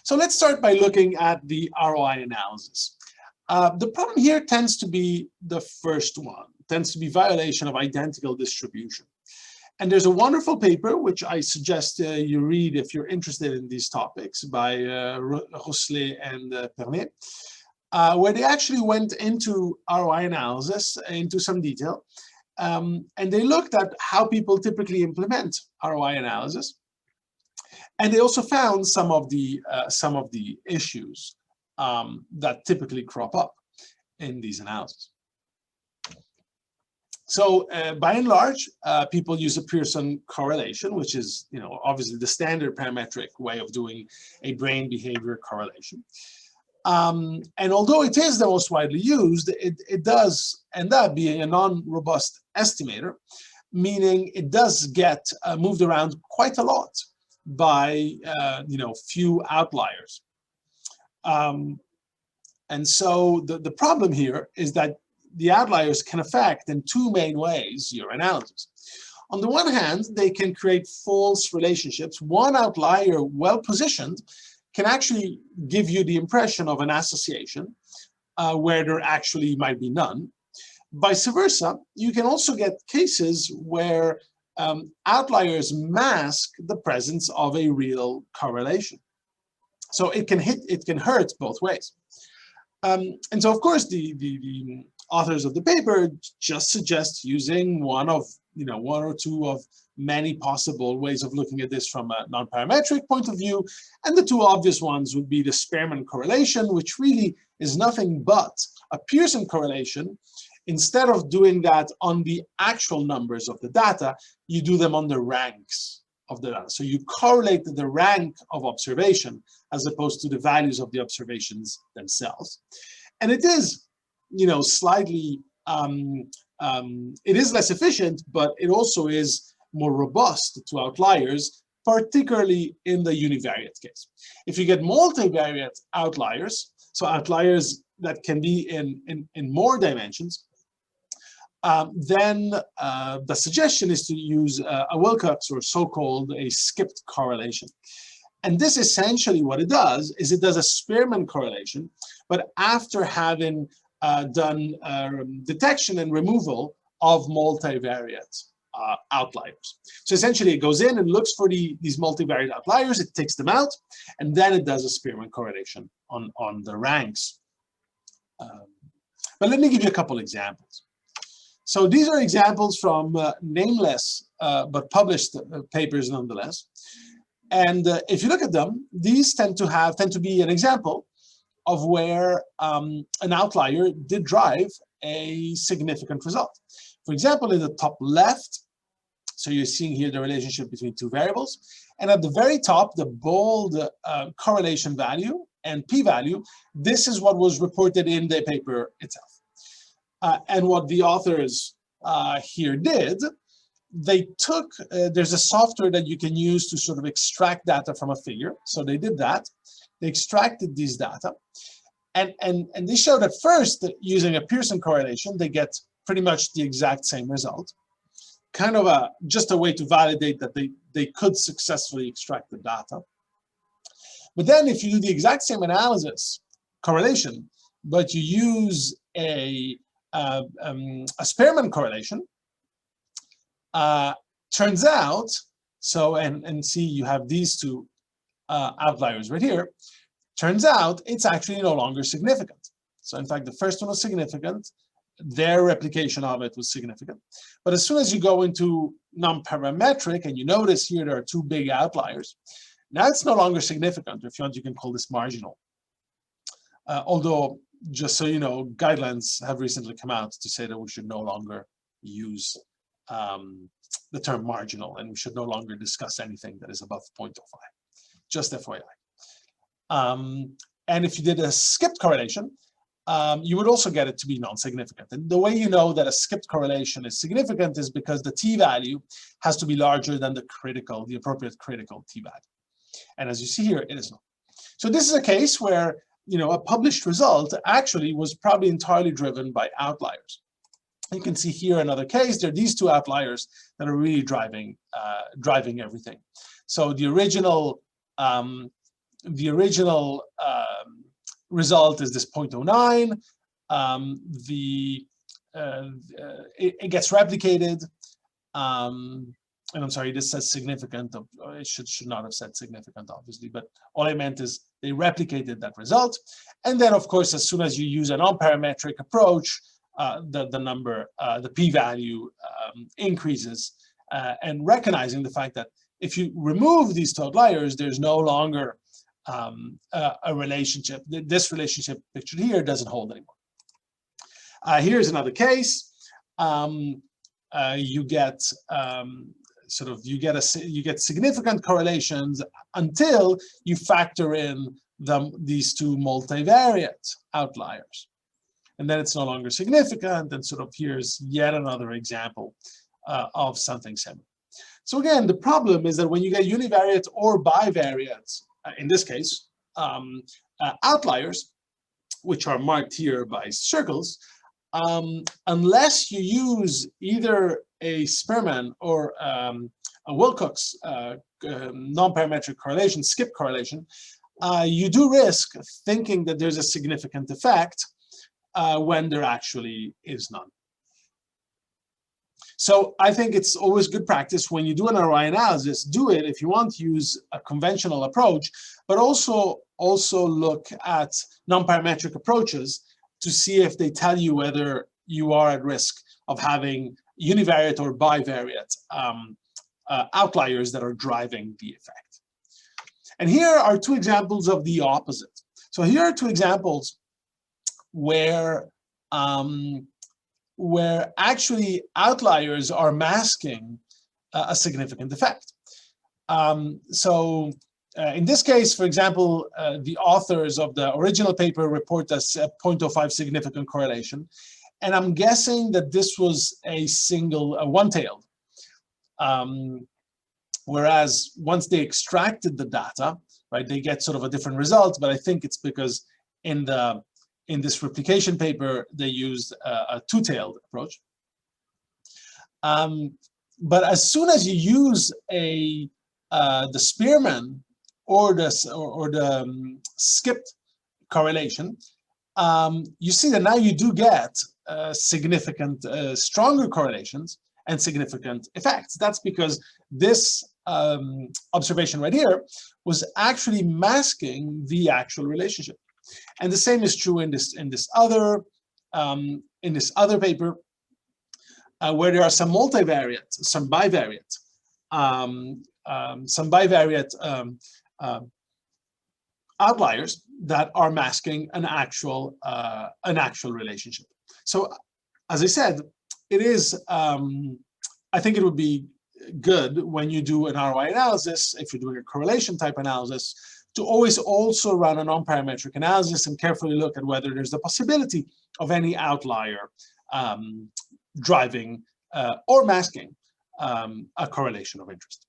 So let's start by looking at the ROI analysis. The problem here tends to be the first one, tends to be violation of identical distribution. And there's a wonderful paper, which I suggest you read if you're interested in these topics, by Rousselet and Pernet, where they actually went into ROI analysis into some detail. And they looked at how people typically implement ROI analysis. And they also found some of the issues that typically crop up in these analyses. So by and large, people use a Pearson correlation, which is, obviously the standard parametric way of doing a brain behavior correlation. And although it is the most widely used, it does end up being a non-robust estimator, meaning it does get moved around quite a lot by few outliers. And so the problem here is that the outliers can affect in two main ways your analysis. On the one hand, they can create false relationships. One outlier, well positioned, can actually give you the impression of an association where there actually might be none. Vice versa, you can also get cases where outliers mask the presence of a real correlation. So it can hurt both ways. And so, of course, the authors of the paper just suggest using one or two of many possible ways of looking at this from a non-parametric point of view. And the two obvious ones would be the Spearman correlation, which really is nothing but a Pearson correlation. Instead of doing that on the actual numbers of the data, you do them on the ranks of the data. So you correlate the rank of observation as opposed to the values of the observations themselves. And it is, slightly, it is less efficient, but it also is more robust to outliers, particularly in the univariate case. If you get multivariate outliers, so outliers that can be in more dimensions, then the suggestion is to use a Wilcox, or so-called a skipped correlation. And this essentially what it does is it does a Spearman correlation, but after having done detection and removal of multivariate outliers. So essentially it goes in and looks for these multivariate outliers, it takes them out, and then it does a Spearman correlation on the ranks. But let me give you a couple examples. So these are examples from nameless but published papers nonetheless. And if you look at them, these tend to be an example of where an outlier did drive a significant result. For example, in the top left, so you're seeing here the relationship between two variables. And at the very top, the bold correlation value and p-value, this is what was reported in the paper itself. And what the authors here did, they took, there's a software that you can use to sort of extract data from a figure. So they did that. They extracted these data. And they showed at first that using a Pearson correlation, they get pretty much the exact same result. Kind of just a way to validate that they could successfully extract the data. But then if you do the exact same analysis, correlation, but you use a Spearman correlation, turns out, so, and see, you have these two outliers right here, turns out it's actually no longer significant. So in fact, the first one was significant, their replication of it was significant. But as soon as you go into non-parametric, and you notice here there are two big outliers, now it's no longer significant. If you want, you can call this marginal. Although, just so you know, guidelines have recently come out to say that we should no longer use the term marginal, and we should no longer discuss anything that is above 0.05. Just FYI. And if you did a skipped correlation, you would also get it to be non-significant. And the way you know that a skipped correlation is significant is because the t-value has to be larger than the appropriate critical t-value. And as you see here, it is not. So this is a case where, a published result actually was probably entirely driven by outliers. You can see here another case. There are these two outliers that are really driving everything. So the original the original result is this 0.09. It gets replicated. And I'm sorry, this says significant. It should not have said significant, obviously, but all I meant is they replicated that result. And then, of course, as soon as you use a non-parametric approach, the p-value increases, and recognizing the fact that if you remove these two outliers, there's no longer a relationship. This relationship pictured here doesn't hold anymore. Here's another case. You get significant correlations until you factor in these two multivariate outliers, and then it's no longer significant. And here's yet another example of something similar. So again, the problem is that when you get univariate or bivariate, in this case, outliers, which are marked here by circles, unless you use either a Spearman or a Wilcox non-parametric correlation, skip correlation, you do risk thinking that there's a significant effect when there actually is none. So I think it's always good practice when you do an Roi analysis, do it if you want to use a conventional approach, but also look at non-parametric approaches to see if they tell you whether you are at risk of having univariate or bivariate outliers that are driving the effect. And here are two examples of the opposite. So here are two examples where actually outliers are masking a significant effect. In this case, for example, the authors of the original paper report a 0.05 significant correlation. And I'm guessing that this was a one-tailed. Whereas once they extracted the data, right, they get sort of a different result. But I think it's because in this replication paper, they used a two-tailed approach. But as soon as you use the Spearman or the skipped correlation, you see that now you do get significant, stronger correlations and significant effects. That's because this observation right here was actually masking the actual relationship. And the same is true in this other paper, where there are some multivariate, some bivariate outliers that are masking an actual relationship. So, as I said, it is. I think it would be good when you do an ROI analysis, if you're doing a correlation type analysis, to always also run a non-parametric analysis and carefully look at whether there's the possibility of any outlier driving or masking a correlation of interest.